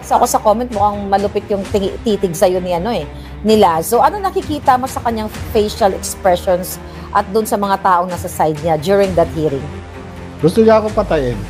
Kasi ako sa comment, mukhang malupit yung titig sa'yo ni, nila. So, ano nakikita mo sa kanyang facial expressions at dun sa mga taong nasa side niya during that hearing? Gusto niya ako patayin.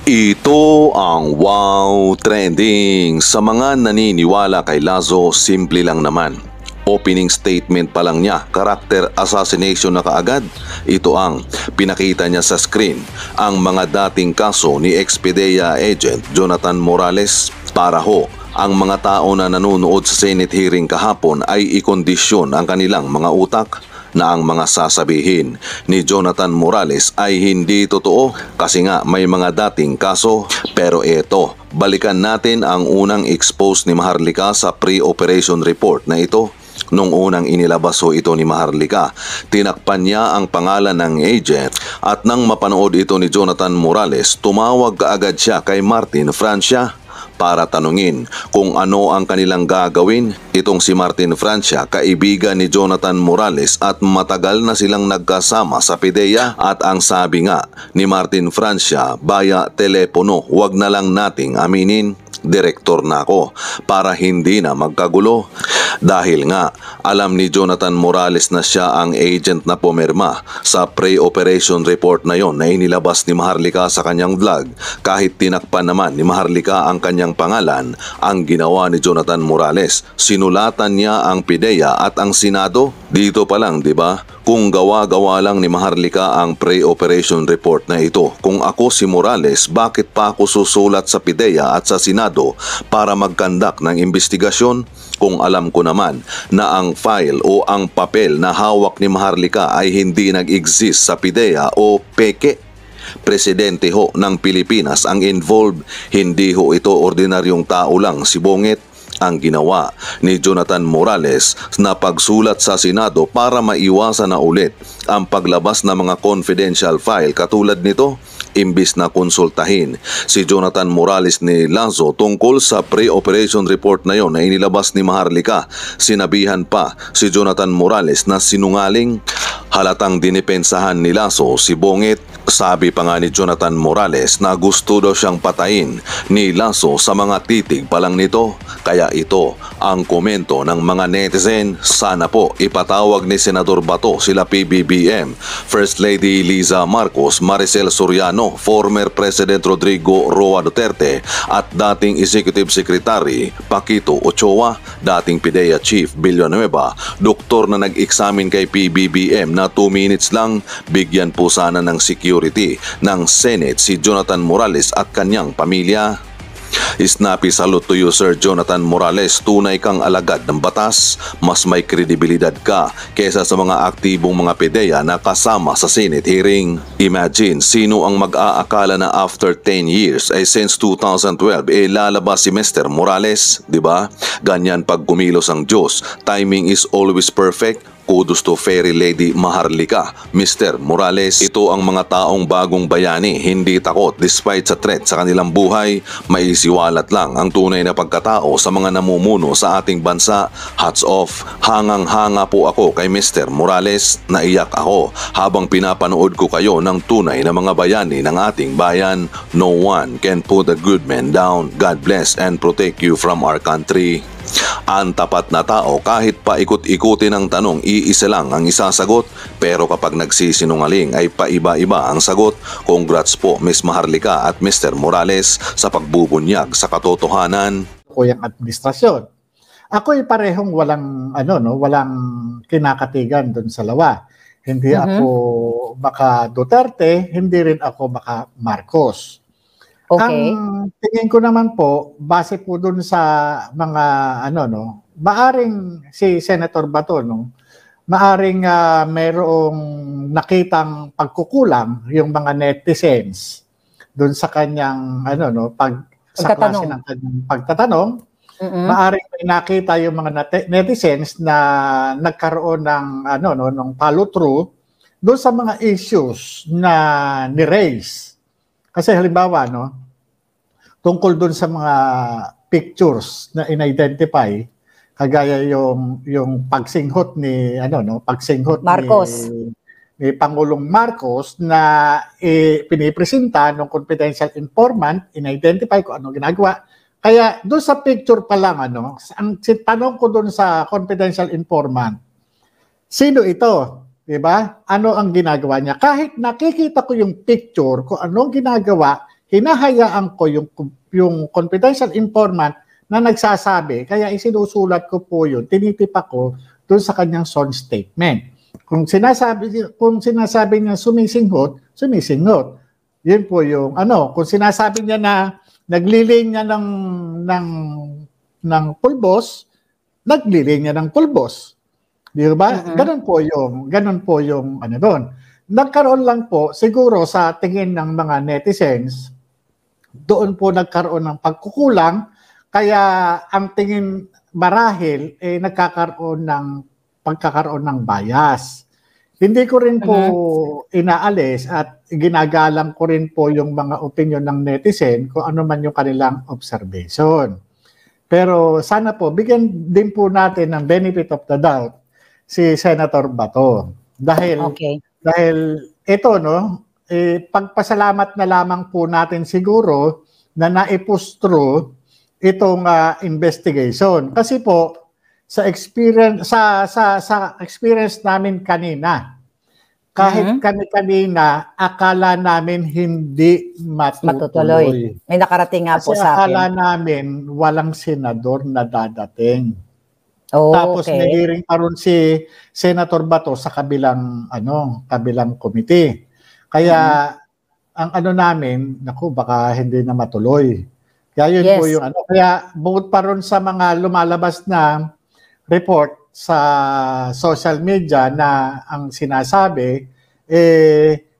Ito ang Wow Trending. Sa mga naniniwala kay Lazo, simple lang naman. Opening statement pa lang niya, character assassination na kaagad. Ito ang pinakita niya sa screen, ang mga dating kaso ni ex-PDEA agent Jonathan Morales. Para ho, ang mga tao na nanonood sa Senate hearing kahapon ay ikondisyon ang kanilang mga utak na ang mga sasabihin ni Jonathan Morales ay hindi totoo kasi nga may mga dating kaso. Pero eto, balikan natin ang unang expose ni Maharlika sa pre-operation report na ito. Nung unang inilabas ho ito ni Maharlika, tinakpan niya ang pangalan ng agent at nang mapanood ito ni Jonathan Morales, tumawag kaagad siya kay Martin Francia para tanungin kung ano ang kanilang gagawin. Itong si Martin Francia, kaibigan ni Jonathan Morales at matagal na silang nagkasama sa PDEA, at ang sabi nga ni Martin Francia via telepono, wag na lang nating aminin, direktor na ako para hindi na magkagulo. Dahil nga alam ni Jonathan Morales na siya ang agent na pumirma sa pre-operation report na yon na inilabas ni Maharlika sa kanyang vlog. Kahit tinakpan naman ni Maharlika ang kanyang pangalan, ang ginawa ni Jonathan Morales, sinulatan niya ang PDEA at ang Senado. Dito pa lang, di ba? Kung gawa-gawa lang ni Maharlika ang pre-operation report na ito, kung ako si Morales, bakit pa ako susulat sa PDEA at sa Senado para mag-conduct ng investigasyon? Kung alam ko naman na ang file o ang papel na hawak ni Maharlika ay hindi nag-exist sa PDEA o peke. Presidente ho ng Pilipinas ang involved, hindi ho ito ordinaryong tao lang si Bongit. Ang ginawa ni Jonathan Morales na pagsulat sa Senado para maiwasan na ulit ang paglabas ng mga confidential file katulad nito, imbis na konsultahin si Jonathan Morales ni Lazo tungkol sa pre-operation report na yon na inilabas ni Maharlika, sinabihan pa si Jonathan Morales na sinungaling. Halatang dinipensahan ni Lazo si Bongit. Sabi pa nga ni Jonathan Morales na gusto daw siyang patayin ni Lazo sa mga titig pa lang nito. Kaya ito ang komento ng mga netizen. Sana po ipatawag ni Senador Bato sila PBBM, First Lady Liza Marcos, Maricel Soriano, former President Rodrigo Roa Duterte at dating Executive Secretary Paquito Ochoa, dating PDEA Chief Villanueva, doktor na nag-examine kay PBBM na 2 minutes lang, bigyan po sana ng security ng Senate si Jonathan Morales at kanyang pamilya. Snappy salute to you, Sir Jonathan Morales. Tunay kang alagad ng batas. Mas may kredibilidad ka kesa sa mga aktibong mga PDEA na kasama sa Senate hearing. Imagine, sino ang mag-aakala na after 10 years ay since 2012 lalabas si Mr. Morales, di ba? Ganyan pag kumilos ang Diyos. Timing is always perfect. Kudos to Fairy Lady Maharlika, Mr. Morales. Ito ang mga taong bagong bayani, hindi takot despite sa threat sa kanilang buhay. Maisiwalat lang ang tunay na pagkatao sa mga namumuno sa ating bansa. Hats off. Hangang-hanga po ako kay Mr. Morales. Naiyak ako habang pinapanood ko kayo ng tunay na mga bayani ng ating bayan. No one can put a good man down. God bless and protect you from our country. Ang tapat na tao, kahit pa ikot-ikutin ang tanong, iisa lang ang isasagot. Pero kapag nagsisinungaling ay paiba-iba ang sagot. Congrats po Miss Maharlika at Mr. Morales sa pagbubunyag sa katotohanan. Kuyang administrasyon. Ako'y parehong walang kinakatigan doon sa lawa. Hindi ako maka Duterte, hindi rin ako maka Marcos. Okay. Ang tingin ko naman po, base po dun sa mga maaring si Senator Bato, maaring mayroong nakitang pagkukulang yung mga netizens dun sa kanyang sa klase ng kanyang pagtatanong. Maaring may nakita yung mga netizens na nagkaroon ng ng follow-through dun sa mga issues na ni-raise. Kasi halimbawa, tungkol dun sa mga pictures na in-identify, kagaya yung pagsinghot ni Marcos. ni Pangulong Marcos na pinipresenta ng confidential informant, in-identify kung ano ginagawa. Kaya doon sa picture pa lang, ang tanong ko doon sa confidential informant, sino ito? Diba? Ano ang ginagawa niya? Kahit nakikita ko yung picture, kung anong ginagawa, hinahayaan ko yung confidential informant na nagsasabi, kaya isinusulat ko po yun, tinitipa ko doon sa kanyang sworn statement. Kung sinasabi niya sumisinghot, sumisinghot. Yun po yung kung sinasabi niya na nagliling niya ng pulbos, nagliling niya ng pulbos. Di ba? Ganun po yung doon. Nagkaroon lang po siguro sa tingin ng mga netizens, doon po nagkaroon ng pagkukulang, kaya ang tingin marahil nagkakaroon ng pagkakaroon ng bias. Hindi ko rin po inaalis at ginagalang ko rin po yung mga opinion ng netizen kung ano man yung kanilang observation. Pero sana po, bigyan din po natin ng benefit of the doubt si Senator Bato. Dahil ito, pagpasalamat na lamang po natin siguro na naipustro itong investigation. Kasi po, sa experience namin kanina, kahit kanina akala namin hindi matutuloy. May nakarating nga po Kasi sa akin. akala namin walang senador na dadating. Tapos nahiring pa ron si Senator Bato sa kabilang committee. Kaya ang namin, baka hindi na matuloy. Kaya yun po yung Kaya bukod pa ron sa mga lumalabas na report sa social media na ang sinasabi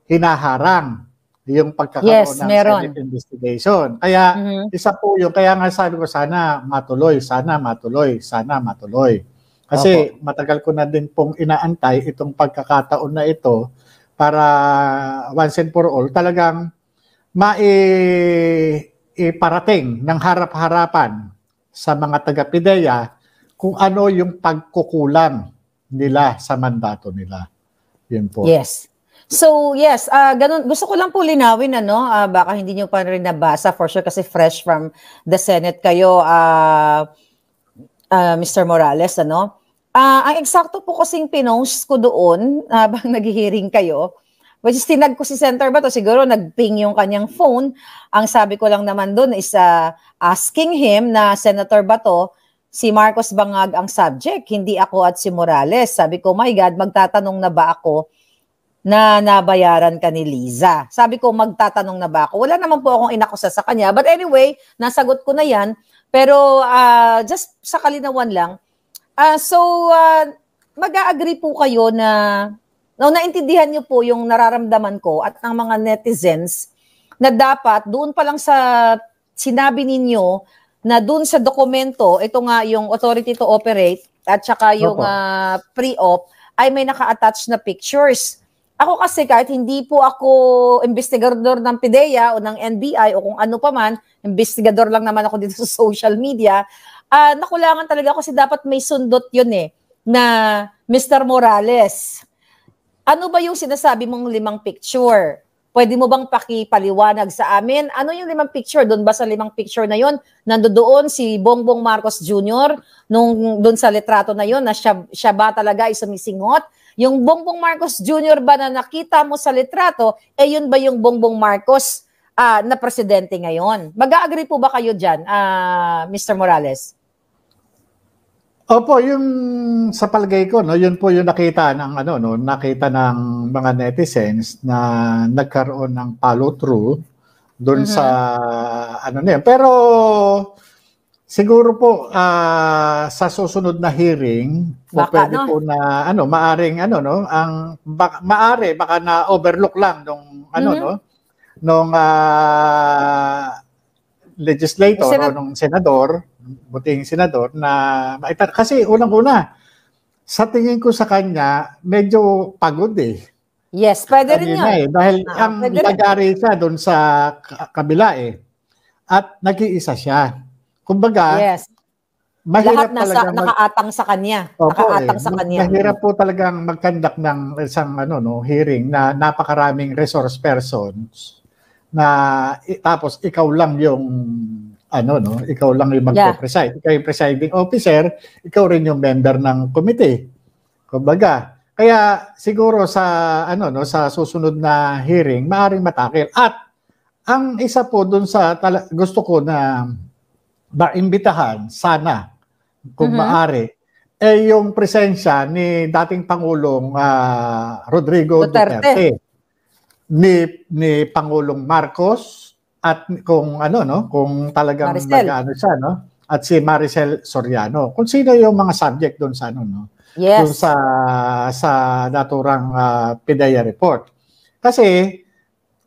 hinaharang yung pagkakaroon ng Senate investigation. Kaya isa po yung kaya nga sabi ko sana matuloy. Kasi matagal ko na din pong inaantay itong pagkakataon na ito para once and for all talagang iparating ng harap-harapan sa mga taga-PIDEA kung ano yung pagkukulang nila sa mandato nila. Yun po. Yes. So, yes, ganun. Gusto ko lang po linawin, baka hindi nyo pa rin nabasa for sure kasi fresh from the Senate kayo, Mr. Morales, ang eksakto po kasing pinost ko doon habang nag-hearing kayo, which is tinag ko si Senator Bato, siguro nag-ping yung kanyang phone. Ang sabi ko lang naman doon is asking him na Senator Bato, si Marcos Bangag ang subject, hindi ako at si Morales. Sabi ko, my God, magtatanong na ba ako na nabayaran ka ni Liza? Sabi ko, magtatanong na ba ako? Wala naman po akong inakusa sa kanya. But anyway, nasagot ko na yan. Pero just sa kalinawan lang, mag-a-agree po kayo na naintindihan niyo po yung nararamdaman ko at ng mga netizens na dapat doon pa lang sa sinabi ninyo na doon sa dokumento, ito nga yung authority to operate at saka yung pre-op ay may naka-attach na pictures. Ako kasi kahit hindi po ako investigador ng PIDEA o ng NBI o kung ano pa man, investigador lang naman ako dito sa social media, nakulangan talaga ako kasi dapat may sundot yun na Mr. Morales. Ano ba yung sinasabi mong 5 picture? Pwede mo bang pakipaliwanag sa amin? Ano yung 5 picture? Doon ba sa 5 picture na yon? Nandoon si Bongbong Marcos Jr. Doon sa litrato na yon na siya ba talaga ay sumisinghot? Yung Bongbong Marcos Jr. ba na nakita mo sa litrato, yun ba yung Bongbong Marcos na presidente ngayon? Mag-a-agree po ba kayo dyan, Mr. Morales? Opo, yung sa palagay ko, yun po yung nakita ng nakita ng mga netizens na nagkaroon ng follow-through doon sa Pero siguro po sa susunod na hearing, pwede po na maaring baka na overlook lang nung nung legislator o nung senador, buting senador na kasi unang-una sa tingin ko sa kanya medyo pagod Yes, pwede rin yun. Dahil ang lagari siya doon sa kabila at nag-iisa siya. Kumbaga, Lahat mahirap nasa talaga nakaatang sa kanya. Opo, Nakaatang sa kanya. mahirap po talagang mag-conduct ng isang hearing na napakaraming resource persons na tapos ikaw lang yung ikaw lang yung magpe-preside. Ikaw yung presiding officer, ikaw rin yung member ng committee. Kumbaga, kaya siguro sa sa susunod na hearing maaring matakil. At ang isa po doon sa gusto ko na maimbitahan sana kung maaari yung presensya ni dating Pangulong Rodrigo Duterte, ni Pangulong Marcos, at kung kung talagang nag-ano siya, at si Maricel Soriano. Kung sino yung mga subject doon sa Yes. doon sa naturang PIDEA report. Kasi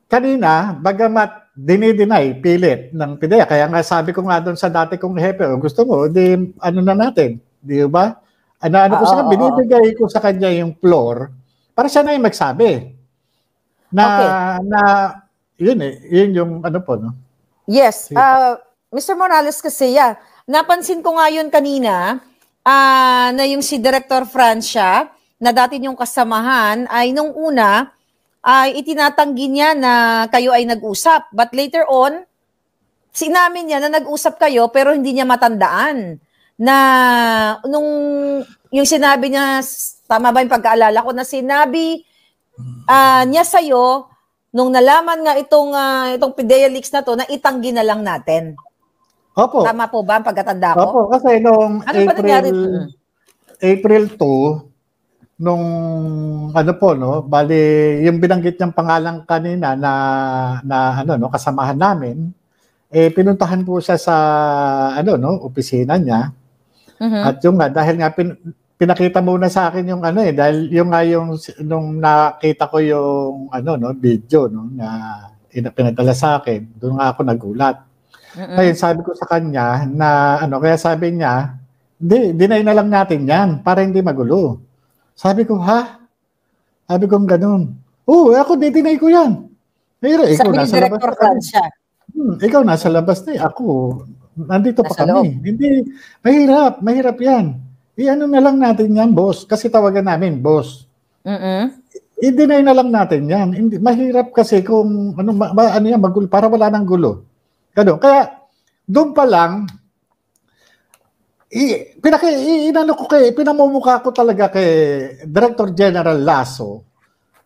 kanina, bagamat dinideny, pilit ng PIDEA, kaya nga sabi ko nga doon sa dati kong hepe, gusto mo, na natin, di ba? Ko sa kanya, binibigay ko sa kanya yung floor para siya na yung magsabi. Yun yung po, no? Yes. Mr. Morales kasi, napansin ko nga yun kanina, na yung si Director Francia, na dati yung kasamahan, ay nung una, ay itinatanggi niya na kayo ay nag-usap. But later on, sinamin niya na nag-usap kayo pero hindi niya matandaan. Na nung yung sinabi niya, tama ba yung pagkaalala ko, na sinabi niya sa'yo, nung nalaman nga itong PIDEA leaks na to, na itanggi na lang natin. Opo. Tama po ba ang pagkatanda ko? Opo, kasi noong April 2, nung bali yung binanggit niyang pangalan kanina na kasamahan namin, pinuntahan po siya sa opisina niya. At yung nga dahil nga pinakita muna sa akin yung dahil yung nung nakita ko yung video na pinadala sa akin, doon nga ako nagulat. Kaya sabi ko sa kanya na kaya sabi niya, deny na lang natin yan para hindi magulo. Sabi ko, ha? Sabi ko ganun. Ako deny ko yan. Ikaw nasa labas na. Ikaw nasa labas na. Ako, nandito pa kami. Hindi, mahirap yan. Na lang natin yan, boss. Kasi tawagan namin, boss. I-deny na lang natin yan. Hindi, mahirap kasi kung yan, magulo, para wala nang gulo. Ganun. Kaya, doon pa lang, pinamumukha ko talaga kay Director General Lasso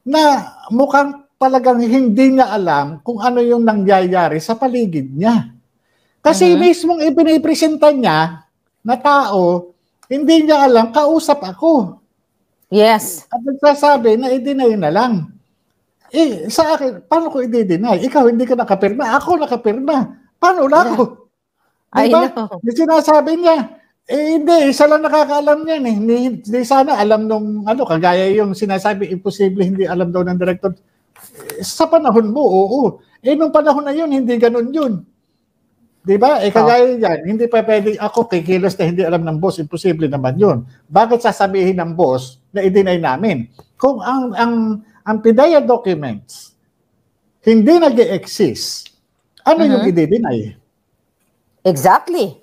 na mukhang talagang hindi niya alam kung ano yung nangyayari sa paligid niya. Kasi mismong ipinipresenta niya na tao, hindi niya alam, kausap ako. Yes. At nagsasabi na i-deny na lang. Sa akin, paano ko i-deny? Ikaw hindi ka nakapirma, ako nakapirma. Paano na ako? Diba? Yung sinasabi niya, hindi, isa lang nakakaalam niyan eh. Hindi sana alam nung kagaya yung sinasabi, imposible hindi alam daw ng director. Sa panahon mo, oo. Nung panahon na yun, hindi ganun yun. Diba? Kagaya yan, hindi pa pwede ako kikilos na hindi alam ng boss, imposible naman yun. Bakit sasabihin ng boss na i-deny namin? Kung ang PIDEA documents hindi nag-exist, ano yung i-deny? Exactly.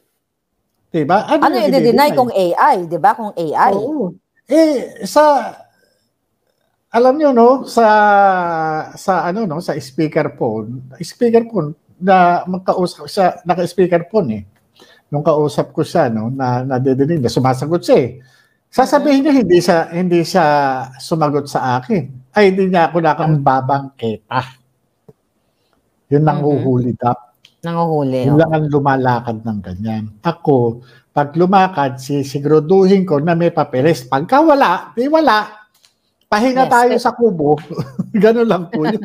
Diba? Ano yung i-deny kung AI? Diba? Kung AI. Oo. Alam nyo, sa speakerphone na magkausap siya, naka-speakerphone eh. Nung kausap ko siya, na nadidinig, na sumasagot siya eh. Sasabihin niya, hindi siya sumagot sa akin. Ay, hindi niya ako nakambabangketa. Yun nang uhuli dapat. Nanguhuli. Yun lang ang lumalakad ng ganyan. Ako, pag lumakad, siguraduhin ko na may papeles. Pagka wala, di wala. Pahinga tayo sa kubo. Ganun lang po yun.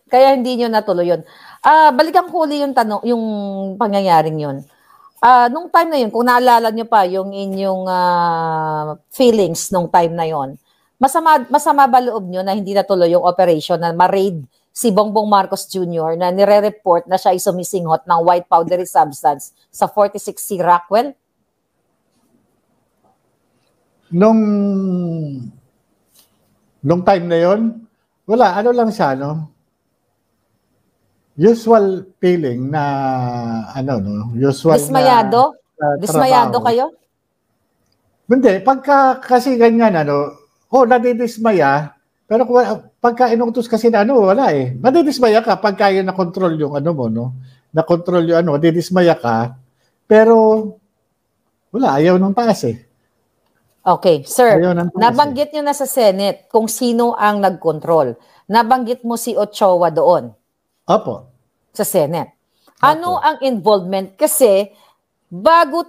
Kaya hindi nyo natuloy yun. Balikan ko uli yung tanong, yung pangyayaring yun. Nung time na yun, kung naalala nyo pa yung inyong feelings nung time na yun, masama ba loob nyo na hindi natuloy yung operation na ma-raid si Bongbong Marcos Jr. na nire-report na siya ay sumisinghot ng white powdery substance sa 46C Rockwell? Nung time na yon, wala, lang siya, usual feeling na, usual dismayado? Dismayado trabaho. kayo? Hindi, pagka kasi ganyan, nadidismaya, pero pagka inutos kasi na wala eh. Madidismaya ka pagka yun na-control yung mo, no? Na-control yung madidismaya ka, pero wala, ayaw ng taas eh. Okay, sir, Ayaw ng taas nabanggit nyo na sa Senate kung sino ang nag-control. Nabanggit mo si Ochoa doon Opo. sa Senate. Opo. Ano ang involvement? Kasi bago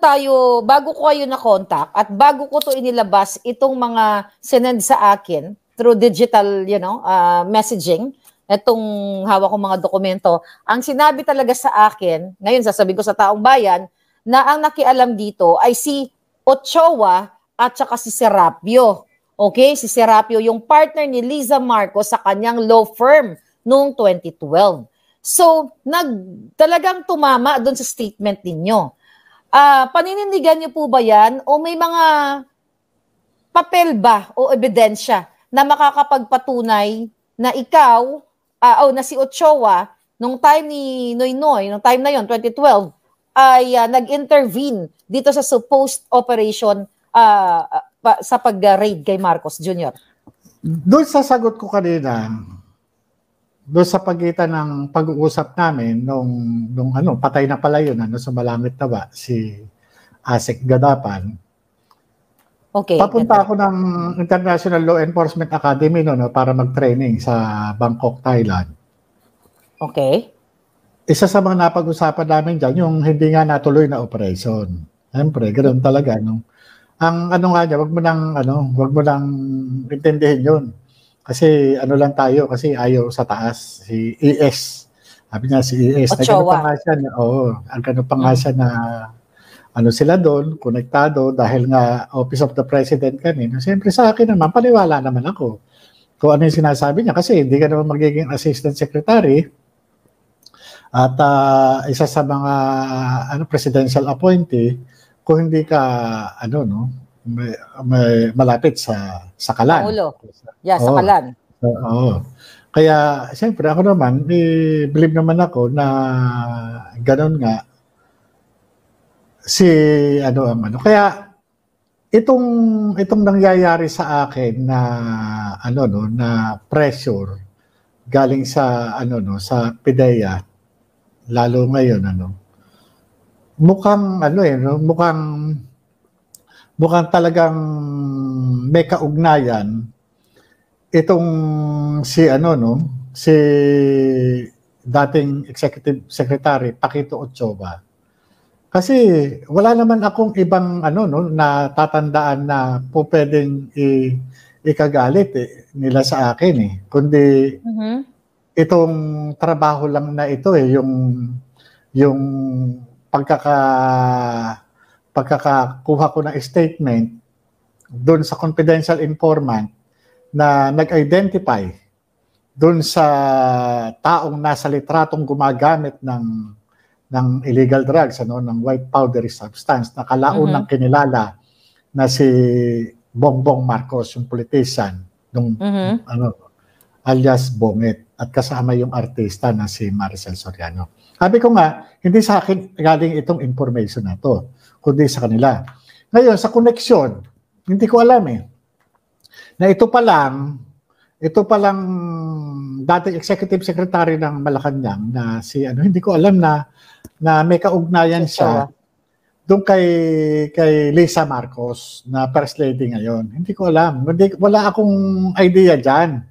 ko kayo na-contact at bago ko to inilabas itong mga sinend sa akin through digital, messaging, itong hawak kong mga dokumento, ang sinabi talaga sa akin, ngayon sasabihin ko sa taong bayan, na ang nakialam dito ay si Ochoa at saka si Serapio. Okay? Si Serapio, yung partner ni Liza Marcos sa kanyang law firm noong 2012. So, talagang tumama doon sa statement ninyo. Paninindigan niyo po ba yan o may mga papel ba o ebidensya na makakapagpatunay na ikaw o na si Ochoa nung time ni Noynoy, nung time na yon 2012 ay nag-intervene dito sa supposed operation sa pag-raid kay Marcos Jr.? Doon sa sagot ko kanina, doon sa pagitan ng pag-uusap namin nung patay na pala yun, sa Malangit na ba, si Asik Gadapan. Okay. Papunta ako ng International Law Enforcement Academy para mag-training sa Bangkok, Thailand. Okay. Isa sa mga napag-usapan namin dyan, yung hindi nga natuloy na operation. Siyempre, ganoon talaga. Ang wag mo nang intindihin yun. Kasi lang tayo, kasi ayaw sa taas, si ES. Sabi niya si ES. Ochoa. Ang pa nga siya na sila doon, konektado, dahil nga Office of the President kanina. Siyempre sa akin naman, paniwala naman ako kung ano yung sinasabi niya. Kasi hindi ka naman magiging Assistant Secretary at isa sa mga presidential appointee kung hindi ka may malapit sa Sakalan. Pangulo. Yeah, Sakalan. Oo. Kaya, siyempre, ako naman, believe naman ako na gano'n nga Kaya, itong nangyayari sa akin na, na pressure galing sa, sa PIDEA, lalo ngayon, mukhang talagang may kaugnayan itong si dating Executive Secretary Paquito Ochoa. Kasi wala naman akong ibang na tatandaan na po pwedeng ikagalit nila sa akin kundi itong trabaho lang na ito yung pagkakakuha ko ng statement doon sa confidential informant na nag-identify doon sa taong nasa litratong gumagamit ng illegal drugs, ng white powdery substance, na kalaunang kinilala na si Bongbong Marcos, yung politician, alias Bongit, at kasama yung artista na si Maricel Soriano. Sabi ko nga, hindi sa akin galing itong information na to, kundi sa kanila. Ngayon, sa koneksyon, hindi ko alam na ito palang dating Executive Secretary ng Malacanang na si hindi ko alam na may kaugnayan siya doon kay Liza Marcos na First Lady ngayon. Hindi ko alam. Wala akong idea diyan.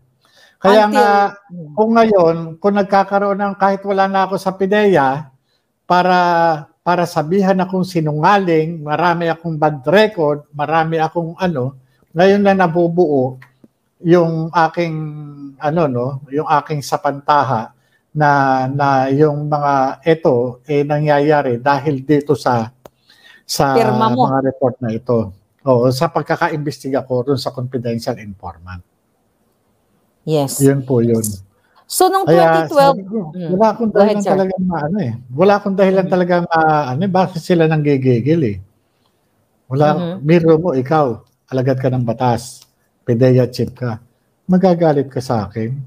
Kaya nga kung ngayon, kung nagkakaroon ng kahit wala na ako sa PIDEA para sabihan akong sinungaling, marami akong bad record, marami akong ngayon na nabubuo yung aking yung aking sapantaha na yung mga ito nangyayari dahil dito sa mga report na ito. O sa pagkakaimbestiga ko doon sa confidential informant. Yes. Yun po yun. So nung 2012, wala akong dahilan talagang wala akong dahilan talagang bakit sila nanggigigil Wala, biro mo ikaw, alagad ka ng batas, PIDEA chief ka, magagalit ka sa akin.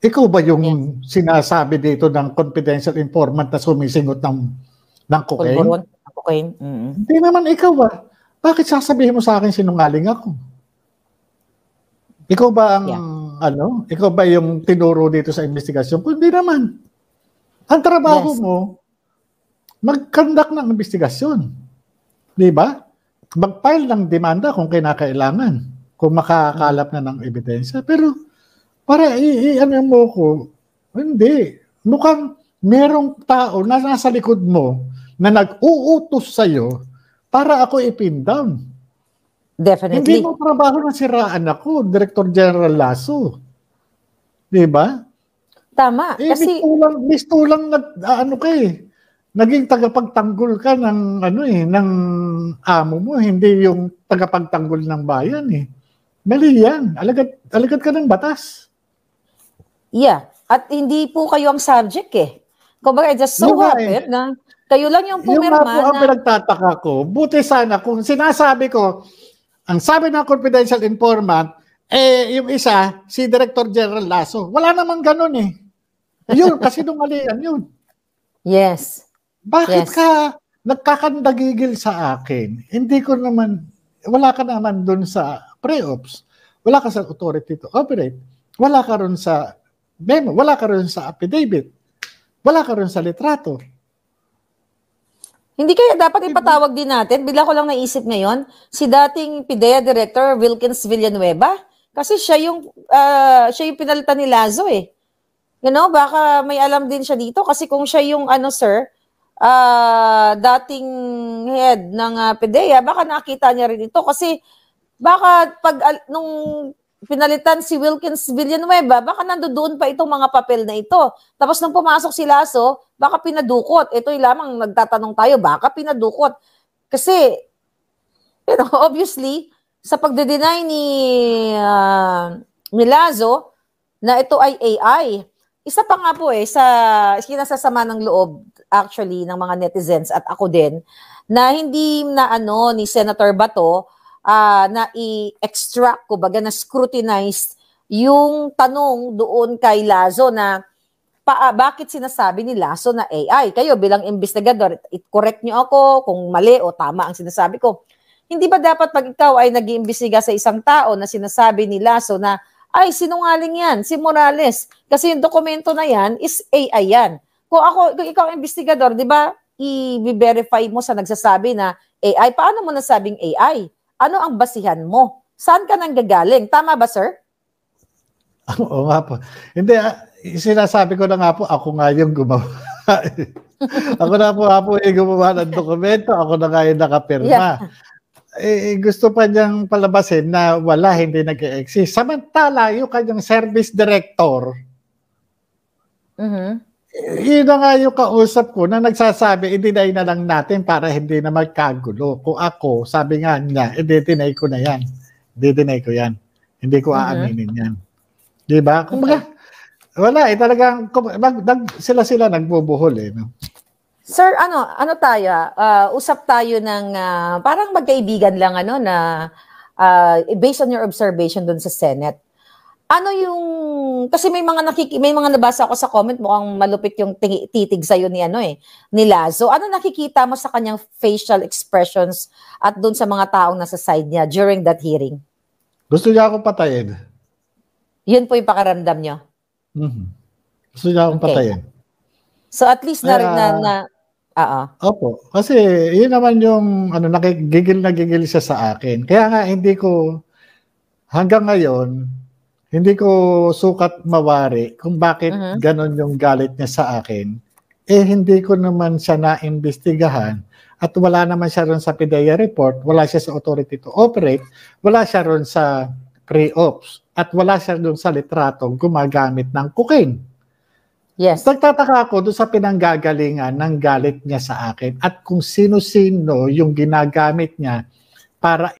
Ikaw ba yung sinasabi dito ng confidential informant na sumisingot ng cocaine? Okay. Mm. Hindi naman ikaw ba? Bakit sasabihin mo sa akin sinungaling ako? Ikaw ba ang, ikaw ba yung tinuro dito sa investigasyon? Hindi naman. Ang trabaho mo, mag-conduct ng investigasyon. Di ba? Mag-file ng demanda kung kinakailangan, kung makakalap na ng ebidensya. Pero, para ano mo ko, hindi. Mukhang merong tao na nasa likod mo na nag-uutos sa'yo para ako i-pin down. Definitely. Hindi mo trabaho na siraan ako, Director General Lasso. Di ba? Tama. Kasi bisto lang naging tagapagtanggol ka ng ng amo mo, hindi yung tagapagtanggol ng bayan eh. Mali yan. Alagad ka ng batas. Yeah. At hindi po kayo ang subject eh. Kumbaga, just so happened na kayo lang yung pumirma yung ang pinagtataka ko. Buti sana kung sinasabi ko, ang sabi ng confidential informant, yung isa, si Director General Lasso. Wala namang ganun eh. Yun, kasi nungalian yun. Yes. Bakit ka nagkakandagigil sa akin? Hindi ko naman, wala ka naman dun sa pre-ops. Wala ka sa authority to operate. Wala ka rin sa memo. Wala ka rin sa affidavit. Wala ka rin sa litrato. Hindi kaya dapat ipatawag din natin, bigla ko lang naisip ngayon, si dating PIDEA Director Wilkins Villanueva, kasi siya yung pinalitan ni Lazo eh. You know, baka may alam din siya dito, kasi kung siya yung dating head ng PIDEA, baka nakita niya rin ito, kasi baka nung pinalitan si Wilkins Villanueva, baka nandoon pa itong mga papel na ito. Tapos nung pumasok si Lasso, baka pinadukot. Ito'y lamang nagtatanong tayo, baka pinadukot. Kasi, obviously, sa pagde-deny ni Lasso, na ito ay AI, isa pa nga po sa kinasasama ng loob, actually, ng mga netizens at ako din, na hindi ni Senator Bato, na i-extract ko, baga na scrutinize yung tanong doon kay Lazo na bakit sinasabi ni Lazo na AI? Kayo bilang investigador, correct nyo ako kung mali o tama ang sinasabi ko. Hindi ba dapat pag ikaw ay nag-iimbestiga sa isang tao na sinasabi ni Lazo na ay sinungaling yan, si Morales, kasi yung dokumento na yan is AI yan. Kung ikaw ang investigador, di ba, i-verify mo sa nagsasabi na AI, paano mo nasabing AI? Ano ang basihan mo? Saan ka nang gagaling? Tama ba, sir? Oo nga po. Hindi, sinasabi ko na nga po, ako nga yung gumawa. Ako na po yung gumawa ng dokumento, ako na nga yung nakapirma. Yeah. Gusto pa niyang palabasin na wala, hindi nag-exist. Samantala, yung kanyang service director, yun na nga yung kausap ko na nagsasabi, i-deny na lang natin para hindi na magkagulo. Kung ako, sabi nga niya, i-deny ko na yan. I-deny ko yan. Hindi ko aaminin yan. Di ba? Kumbaga, wala talagang, sila nagbubuhol no? Sir, ano tayo? Usap tayo ng, parang magkaibigan lang, na based on your observation dun sa Senate. Ano yung, kasi may mga nabasa ako sa comment, mukhang malupit yung titig sa'yo ni Lazo. Ano nakikita mo sa kanyang facial expressions at dun sa mga taong nasa side niya during that hearing? Gusto niya akong patayin. Yun po yung pakaramdam niyo? Gusto niya akong patayin. So at least Opo. Kasi yun naman yung, gigil siya sa akin. Kaya nga hindi ko, hanggang ngayon, hindi ko sukat mawari kung bakit ganon yung galit niya sa akin. Hindi ko naman siya naimbestigahan at wala naman siya ron sa PIDEA report, wala siya sa authority to operate, wala siya ron sa pre-ops, at wala siya ron sa litratong gumagamit ng cocaine. Yes. Nagtataka ako doon sa pinanggagalingan ng galit niya sa akin at kung sino-sino yung ginagamit niya para